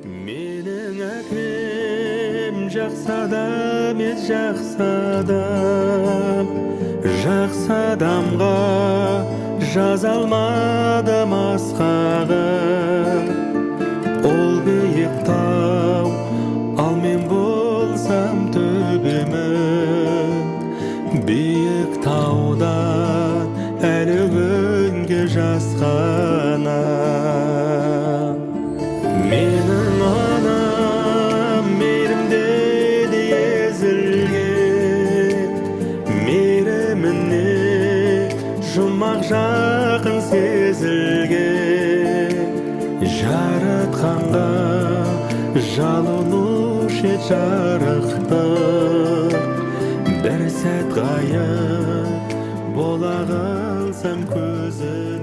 Менің әкем жақсы адам еді, жақсы адам. Жақсы адамға жаза алмадым асқағы. Ол биік тау, ал мен болсам төбемін. Биік таудан әлі күнге жасқанам. Менің анам мейірімде де езілген, мейіріміне жұмақ жақын сезілген. Жаратқанға жалынушы еді жарықтық, бір сәт ғайып бола қалсам көзі